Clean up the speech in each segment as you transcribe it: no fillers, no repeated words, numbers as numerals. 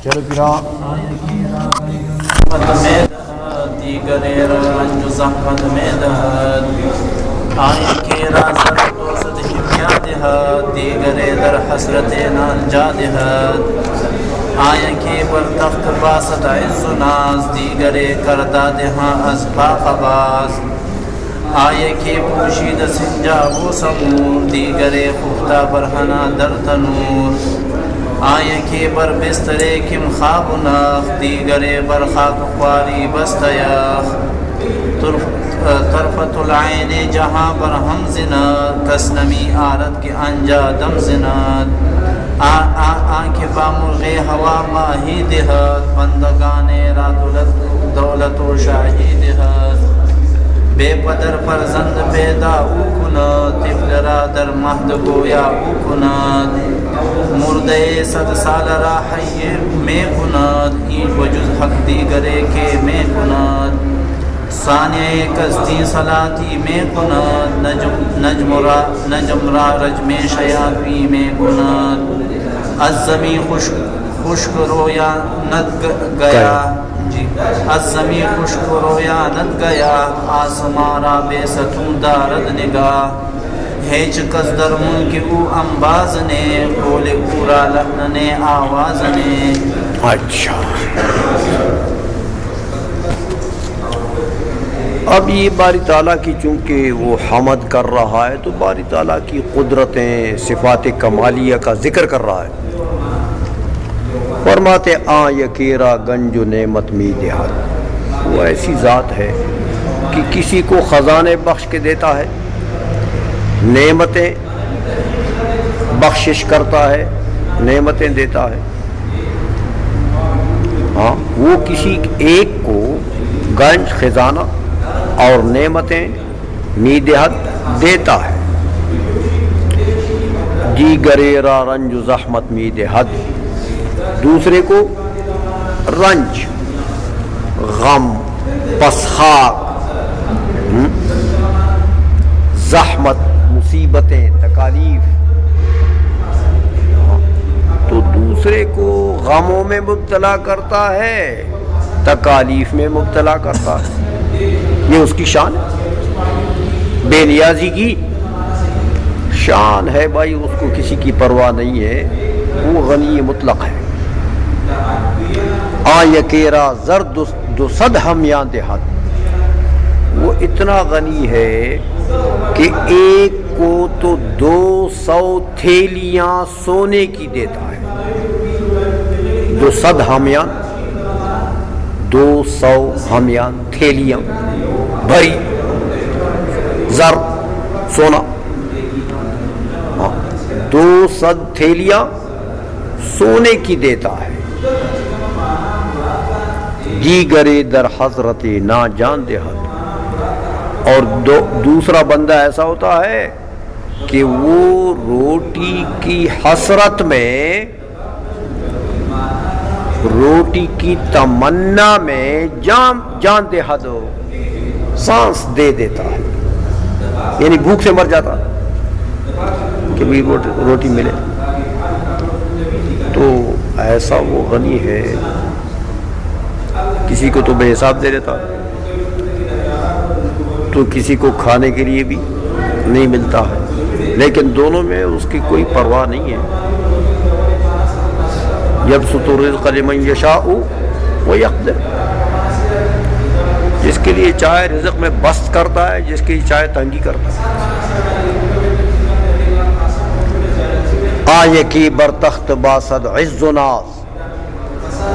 چلو پیرا دیگر رنج زحمت میں دہد آئے کے رازت دوست ہمیا دہد دیگر در حسرت نانجا دہد آئے کے بر تخت باست عز و ناز دیگر کردہ دہاں از باقباز آئے کے پوشید سنجا و سمور دیگر خفتہ برہنا در تنور آئے کے بر بسترے کم خواب و ناخ دیگر بر خاک خواری بستیاخ طرفت العین جہاں پر ہم زناد کسنمی آرد کے انجا دم زناد آنکھ بامرغ ہوا ماہی دہد بندگان را دولت و شاہی دہد بے پدر فرزند پیدا او کناد طفل را در مہد گویا او کناد مردے 100 سال را حی میں کناد این وجز حق دیگرے کے میں کناد ثانیہ کستی صلاتی میں کناد نجم را رجم شیاطی میں کناد از زمین خشک رویا ند گیا از زمین خشک رویا ند گیا آسمارا بے ستون دارد نگاہ ہیچ کس در ملک او انباز نے کول پورا لحن نے آواز نے. اچھا اب یہ باری تعالیٰ کی چونکہ وہ حمد کر رہا ہے تو باری تعالیٰ کی قدرتیں صفات کمالیہ کا ذکر کر رہا ہے. فرماتے یکیرا گنج و نعمت می دہد، وہ ایسی ذات ہے کہ کسی کو خزانے بخش کے دیتا ہے، نعمتیں بخشش کرتا ہے، نعمتیں دیتا ہے. ہاں وہ کسی ایک کو گنج خزانہ اور نعمتیں میدہد دیتا ہے. دیگریرا رنج و زحمت میدہد، دوسرے کو رنج، غم، پسخاک، زحمت، مصیبتیں، تکالیف. تو دوسرے کو غموں میں مبتلا کرتا ہے، تکالیف میں مبتلا کرتا ہے. یہ اس کی شان ہے، بے نیازی کی شان ہے بھائی. اس کو کسی کی پرواہ نہیں ہے، وہ غنی مطلق ہے. یکیرا زرد دو صد ہمیاں دہد، وہ اتنا غنی ہے کہ ایک کو تو 200 تھیلیاں سونے کی دیتا ہے. 200 ہمیاں، 200 ہمیاں تھیلیاں بھری زر سونا، 200 تھیلیاں سونے کی دیتا ہے. دیگرے در حضرت نا جان دہد، اور دوسرا بندہ ایسا ہوتا ہے کہ وہ روٹی کی حسرت میں، روٹی کی تمنا میں جان دہد، سانس دے دیتا ہے، یعنی بھوک سے مر جاتا کہ بھی روٹی ملے. تو ایسا وہ غنی ہے، کسی کو تو بے حساب دے دیتا، تو کسی کو کھانے کے لیے بھی نہیں ملتا ہے، لیکن دونوں میں اس کی کوئی پرواہ نہیں ہے. یبسط الرزق لمن یشاء ویقدر، جس کے لیے چاہے رزق میں بسط کرتا ہے، جس کے لیے چاہے تنگی کرتا ہے. آئے کی بر تخت باسد عز و ناز،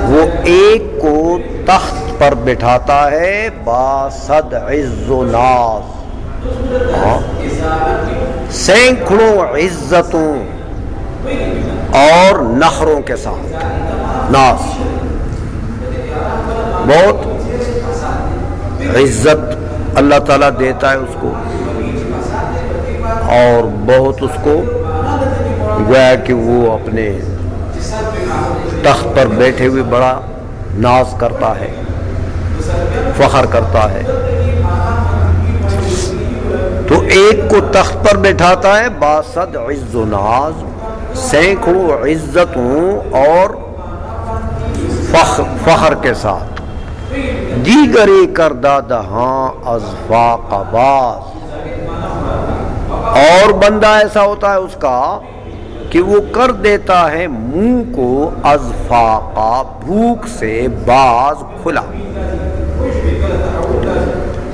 وہ ایک کو تخت پر بٹھاتا ہے باسد عز و ناز، سینکڑوں عزتوں اور نخروں کے ساتھ. ناز بہت عزت اللہ تعالیٰ دیتا ہے اس کو، اور بہت اس کو گویا کہ وہ اپنے تخت پر بیٹھے ہوئے بڑا ناز کرتا ہے، فخر کرتا ہے. تو ایک کو تخت پر بٹھاتا ہے باسد عز و ناز، سینکڑوں عزتوں اور فخر کے ساتھ، دیگرے کردہ دہاں از فاق باز، اور بندہ ایسا ہوتا ہے اس کا کہ وہ کر دیتا ہے منہ کو از فاقہ، بھوک سے، باز، کھلا،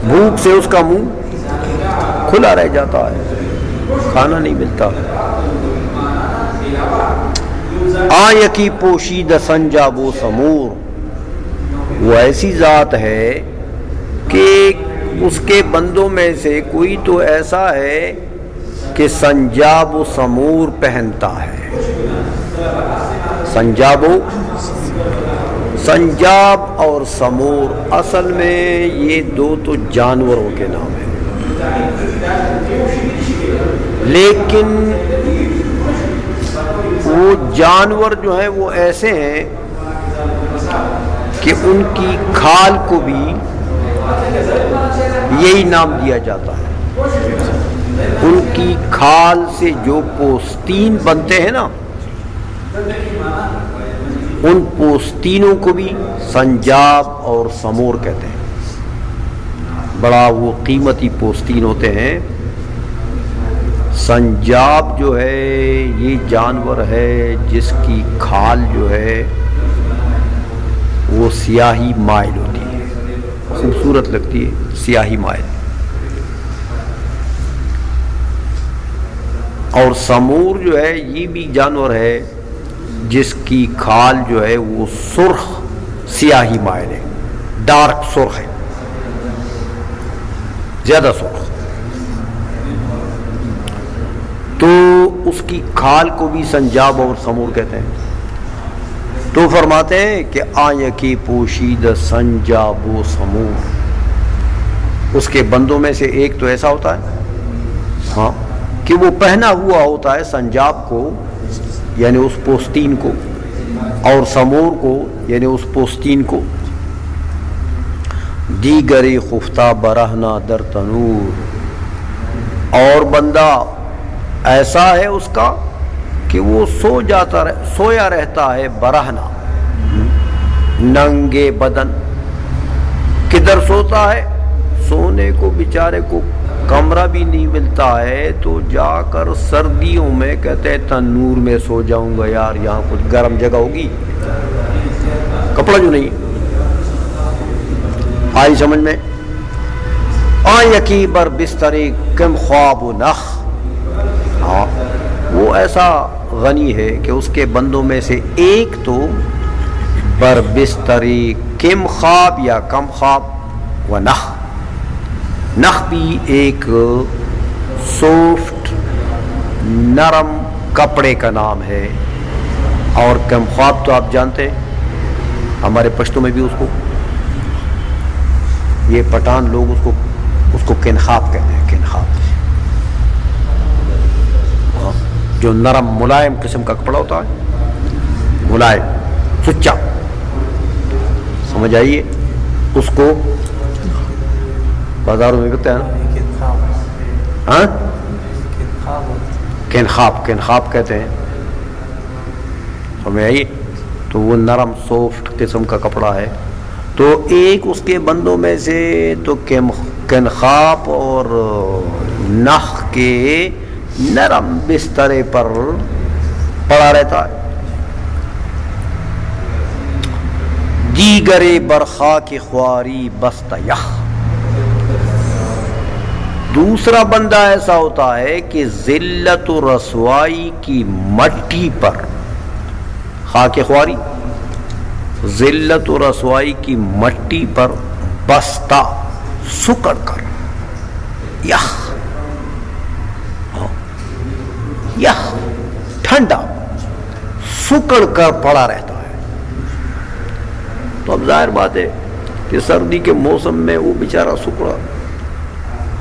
بھوک سے اس کا منہ کھلا رہ جاتا ہے، کھانا نہیں ملتا۔ یکی پوشیدہ سنجاب و سمور، وہ ایسی ذات ہے کہ اس کے بندوں میں سے کوئی تو ایسا ہے کہ سنجاب و سمور پہنتا ہے۔ سنجاب اور سمور اصل میں یہ دو تو جانوروں کے نام ہیں، لیکن وہ جانور جو ہیں وہ ایسے ہیں کہ ان کی کھال کو بھی یہی نام دیا جاتا ہے۔ ان کی کھال سے جو پوستین بنتے ہیں نا، ان پوستینوں کو بھی سنجاب اور سمور کہتے ہیں۔ بڑا وہ قیمتی پوستین ہوتے ہیں۔ سنجاب جو ہے یہ جانور ہے جس کی کھال جو ہے وہ سیاہی مائل ہوتی ہے، خوبصورت لگتی ہے، سیاہی مائل۔ اور سمور جو ہے یہ بھی جانور ہے جس کی کھال جو ہے وہ سرخ سیاہی مائل ہے، ڈارک سرخ ہے، زیادہ سرخ۔ تو اس کی کھال کو بھی سنجاب اور سمور کہتے ہیں۔ تو فرماتے ہیں کہ آیکی پوشید سنجاب و سمور، اس کے بندوں میں سے ایک تو ایسا ہوتا ہے ہاں کہ وہ پہنا ہوا ہوتا ہے سنجاب کو یعنی اس پوستین کو، اور سمور کو یعنی اس پوستین کو۔ دیگری خفتہ برہنہ در تنور، اور بندہ ایسا ہے اس کا کہ وہ سویا رہتا ہے برہنہ، ننگے بدن۔ کدھر سوتا ہے؟ سونے کو بیچارے کو کمرہ بھی نہیں ملتا ہے تو جا کر سردیوں میں کہتے ہیں تنور میں سو جاؤں گا یار، یہاں کچھ گرم جگہ ہوگی، کپڑا جو نہیں۔ آئی سمجھ میں؟ یکی بر بستری کم خواب و نخ، ہاں وہ ایسا غنی ہے کہ اس کے بندوں میں سے ایک تو بر بستری کم خواب یا کم خواب و نخ، نخ بھی ایک سافٹ نرم کپڑے کا نام ہے، اور کم خواب تو آپ جانتے ہیں ہمارے پشتوں میں بھی اس کو، یہ پٹھان لوگ اس کو کنخاب کہتے ہیں، کنخاب جو نرم ملائم قسم کا کپڑا ہوتا ہے، ملائم سچا، سمجھ آئیے اس کو بازاروں میں بکتے ہیں نا، ہاں کنخاب کہتے ہیں، سمجھ آئیے۔ تو وہ نرم سافٹ قسم کا کپڑا ہے۔ تو ایک اس کے بندوں میں سے تو کنخاب اور نخ کے نرم بسترے پر پڑا رہتا ہے۔ دیگرے برخا کی خواری بست یخ، دوسرا بندہ ایسا ہوتا ہے کہ ذلت و رسوائی کی مٹی پر، خاک خواری ذلت و رسوائی کی مٹی پر بستہ سکڑ کر، یخ یخ ٹھنڈا سکڑ کر پڑا رہتا ہے۔ تو اب ظاہر بات ہے کہ سردی کے موسم میں وہ بیچارہ سکڑا،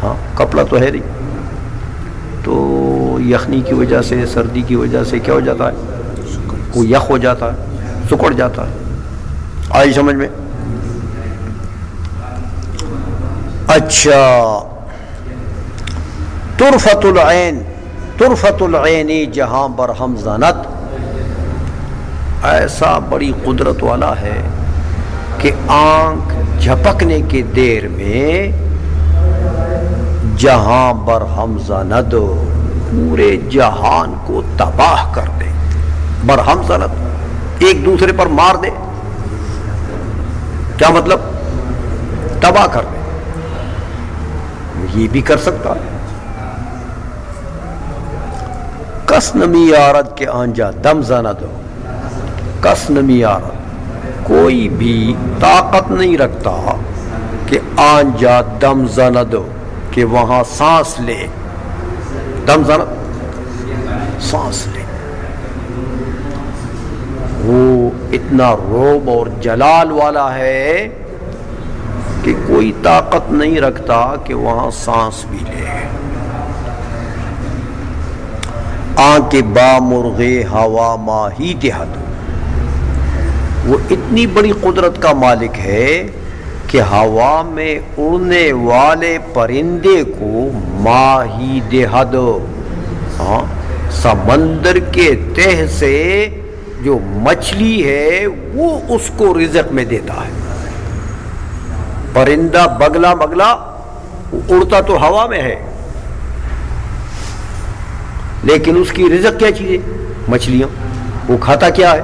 ہاں کپڑا تو ہے نہیں، تو یخنی کی وجہ سے، سردی کی وجہ سے کیا ہو جاتا ہے، وہ یخ ہو جاتا ہے، سکڑ جاتا ہے۔ آئی سمجھ میں؟ اچھا، طرفت العین، طرفت العین جہاں برہم زنت، ایسا بڑی قدرت والا ہے کہ آنکھ جھپکنے کے دیر میں جہاں برہم زند پورے جہان کو تباہ کر دے. برہم زند ایک دوسرے پر مار دے. کیا مطلب؟ تباہ کر دے. یہ بھی کر سکتا ہے. کس نمی آرد کے آنجا دم زند، کس نمی آرد کوئی بھی طاقت نہیں رکھتا کہ آنجا دم زند کہ وہاں سانس لے. دم زند سانس لے. وہ اتنا روب اور جلال والا ہے کہ کوئی طاقت نہیں رکھتا کہ وہاں سانس بھی لے. آنکھ با مرغے ہوا ماہی دہد، وہ اتنی بڑی قدرت کا مالک ہے کہ ہوا میں اڑنے والے پرندے کو ماہی دہد، سمندر کے تہ سے جو مچھلی ہے وہ اس کو رزق میں دیتا ہے. پرندہ بگلا اڑتا تو ہوا میں ہے، لیکن اس کی رزق کیا چیز ہے؟ مچھلیاں. وہ کھاتا کیا ہے؟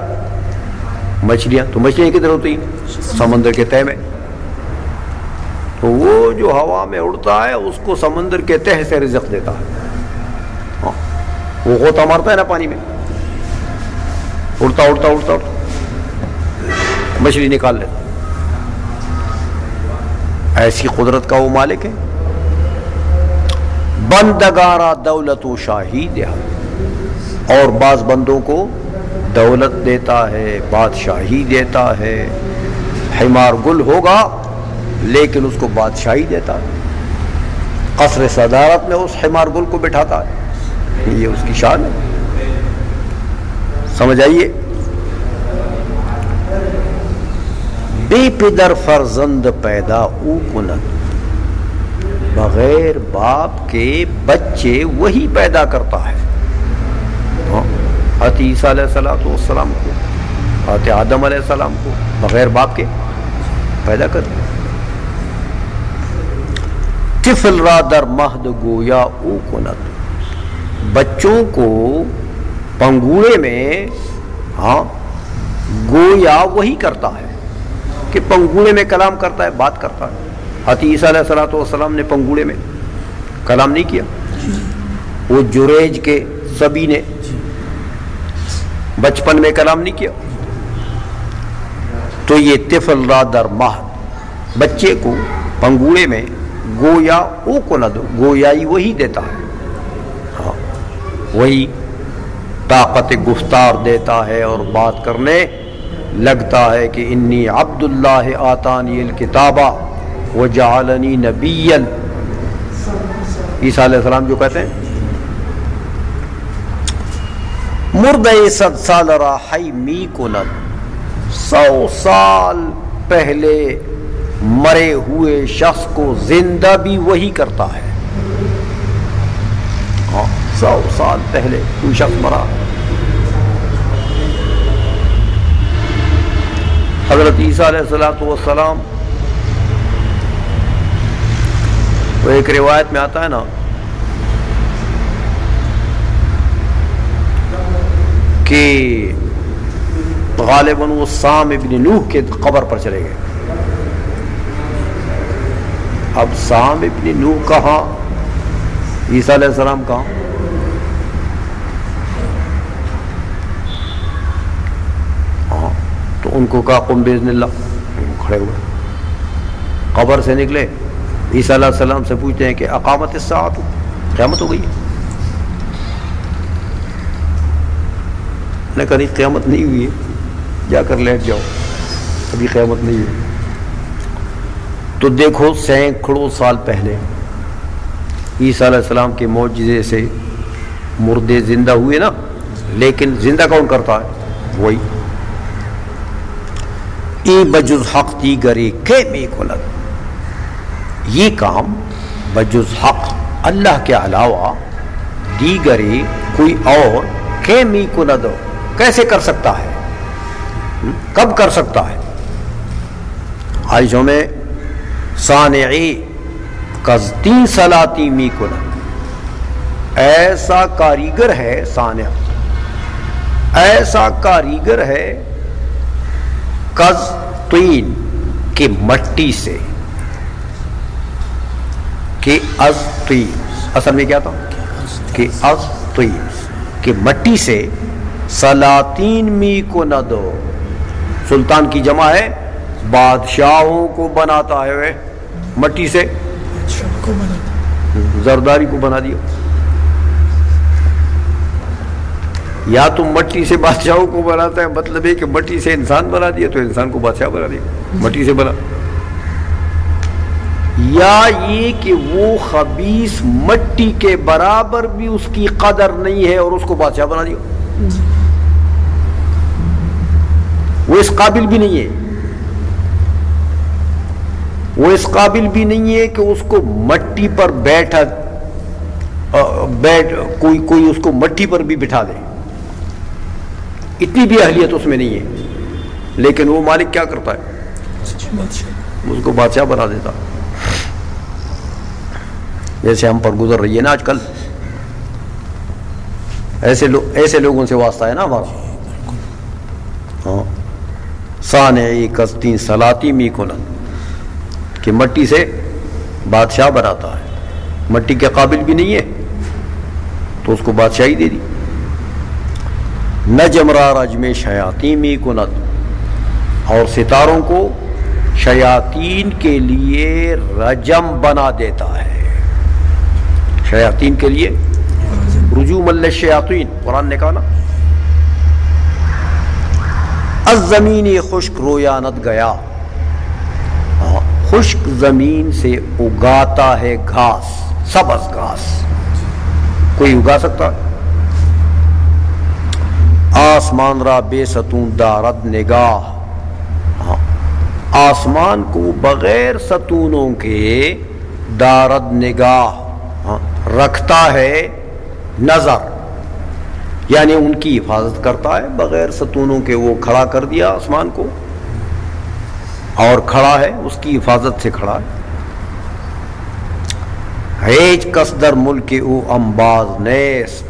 مچھلیاں. تو مچھلیاں کدھر ہوتی ہیں؟ سمندر کے تہ میں. تو وہ جو ہوا میں اڑتا ہے اس کو سمندر کے تہ سے رزق دیتا ہے. وہ غوطہ مارتا ہے نا پانی میں، اڑتا اڑتا اڑتا اڑتا مچھلی نکال لیتا. ایسی قدرت کا وہ مالک ہے. بندگارا دولت و شاہی دیا، اور بعض بندوں کو دولت دیتا ہے، بادشاہی دیتا ہے. حمار گل ہوگا لیکن اس کو بادشاہی دیتا ہے. قصر صدارت میں اس حمار گل کو بٹھاتا ہے. یہ اس کی شان ہے. سمجھ آئیے. بے پدر فرزند پیدا او کند، بغیر باپ کے بچے وہی پیدا کرتا ہے. حضرت عیسیٰ علیہ السلام کو، حضرت آدم علیہ السلام کو بغیر باپ کے پیدا کر دیا. طفل را در مہد گویا او کند، بچوں کو پنگوڑے میں گویا وہی کرتا ہے کہ پنگوڑے میں کلام کرتا ہے، بات کرتا ہے. حضرت عیسیٰ علیہ السلام نے پنگوڑے میں کلام نہیں کیا. وہ جریج کے سبی نے بچپن میں کلام نہیں کیا. تو یہ طفل را در مہد، بچے کو پنگوڑے میں گویا او کو نہ دو، گویائی وہی دیتا ہے. وہی طاقت گفتار دیتا ہے اور بات کرنے لگتا ہے کہ انی عبد اللہ آتانی الکتابہ وجعلنی نبیا. عیسیٰ علیہ السلام جو کہتے ہیں مردہ 100 سال را حی می کند، 100 سال پہلے مرے ہوئے شخص کو زندہ بھی وہی کرتا ہے. 100 سال پہلے کوئی شخص مرا. حضرت عیسیٰ علیہ السلام وہ ایک روایت میں آتا ہے نا کہ غالباً وہ سام ابن نوح کے قبر پر چلے گئے. اب سام ابن نوح کہاں، عیسیٰ علیہ السلام کہاں؟ تو ان کو کہا قم باذن اللہ، کھڑے ہوئے قبر سے نکلے. عیسیٰ علیہ السلام سے پوچھتے ہیں کہ اقامت الساعۃ، قیامت ہو گئی ہے؟ نے کہا نہیں قیامت نہیں ہوئی ہے، جا کر لیٹ جاؤ، ابھی قیامت نہیں ہوئی. تو دیکھو سینکڑوں سال پہلے عیسیٰ علیہ السلام کے معجزے سے مردے زندہ ہوئے نا، لیکن زندہ کون کرتا ہے؟ وہی. ای بجز حق دیگری کے می کند، یہ کام بجز حق اللہ کے علاوہ دیگری کوئی اور کے می کند کیسے کر سکتا ہے؟ کب کر سکتا ہے؟ عائشہ میں صانعی قصدین صلاتی می کند، ایسا کاریگر ہے صانع، ایسا کاریگر ہے قصدین کہ مٹی سے، کہ از طین، اصل میں کیا تھا کہ از طین، کہ مٹی سے سلاطین می کو نہ دو، سلطان کی جمع ہے بادشاہوں کو بناتا ہے، مٹی سے زرداری کو بنا دیا، یا تو مٹی سے بادشاہوں کو بناتا ہے، مطلب ہے کہ مٹی سے انسان بنا دیا تو انسان کو بادشاہ بنا دیا، مٹی سے بنا، یا یہ کہ وہ خبیث مٹی کے برابر بھی اس کی قدر نہیں ہے اور اس کو بادشاہ بنا دیا، وہ اس قابل بھی نہیں ہے، وہ اس قابل بھی نہیں ہے کہ اس کو مٹی پر بیٹھ کوئی اس کو مٹی پر بھی بٹھا دے، اتنی بھی اہلیت اس میں نہیں ہے، لیکن وہ مالک کیا کرتا ہے؟ اس کو بادشاہ بنا دیتا، جیسے ہم پر گزر رہی ہے نا آج کل، ایسے لوگوں سے واسطہ ہے نا ہمارا۔ ہاں، صانعی قصدین صلاتی می کنن، کہ مٹی سے بادشاہ بناتا ہے، مٹی کے قابل بھی نہیں ہے تو اس کو بادشاہی دے دی۔ نجم را رجم شیاطین می کند، اور ستاروں کو شیاطین کے لیے رجم بنا دیتا ہے، شیاطین کے لیے رجوم للشیاطین، قرآن نے کہا نا الزمین خشک رویانت گیا، خشک زمین سے اگاتا ہے گھاس، سبز گھاس، کوئی اگا سکتا؟ آسمان را بے ستون دارد نگاہ، آسمان کو بغیر ستونوں کے دارد نگاہ، رکھتا ہے نظر، یعنی ان کی حفاظت کرتا ہے بغیر ستونوں کے، وہ کھڑا کر دیا آسمان کو اور کھڑا ہے، اس کی حفاظت سے کھڑا ہے۔ ہیچ کس در ملک او انباز نیست،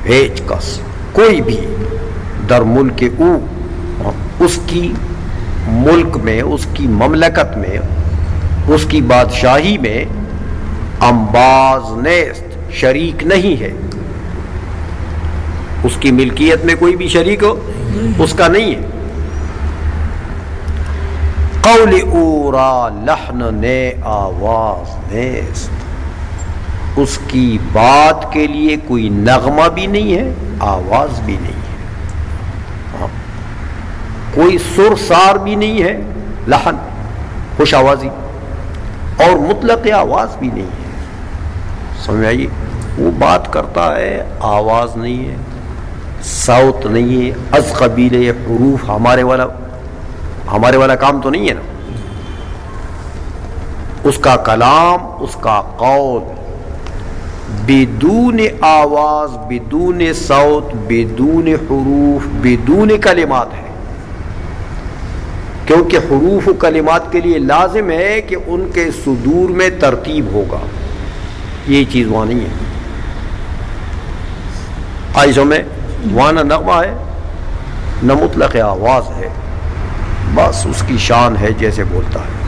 ہیچ کس کوئی بھی در ملک او، اس کی ملک میں، اس کی مملکت میں، اس کی بادشاہی میں، انباز نیست شریک نہیں ہے، اس کی ملکیت میں کوئی بھی شریک ہو اس کا نہیں ہے۔ قول او را لحن نے آواز نیست، اس کی بات کے لیے کوئی نغمہ بھی نہیں ہے، آواز بھی نہیں ہے، کوئی سر سار بھی نہیں ہے، لحن خوش آوازی، اور مطلق آواز بھی نہیں ہے، سمجھ آئیے؟ وہ بات کرتا ہے، آواز نہیں ہے، صوت نہیں ہے، از قبیل حروف، ہمارے والا کام تو نہیں ہے نا، اس کا کلام، اس کا قول بدون آواز، بدون صوت، بدون حروف، بدون کلمات ہے، کیونکہ حروف و کلمات کے لیے لازم ہے کہ ان کے صدور میں ترتیب ہوگا، یہ چیز وہاں نہیں ہے۔ عائشہ میں وہاں نہ نغمہ ہے نہ مطلق آواز ہے، بس اس کی شان ہے جیسے بولتا ہے۔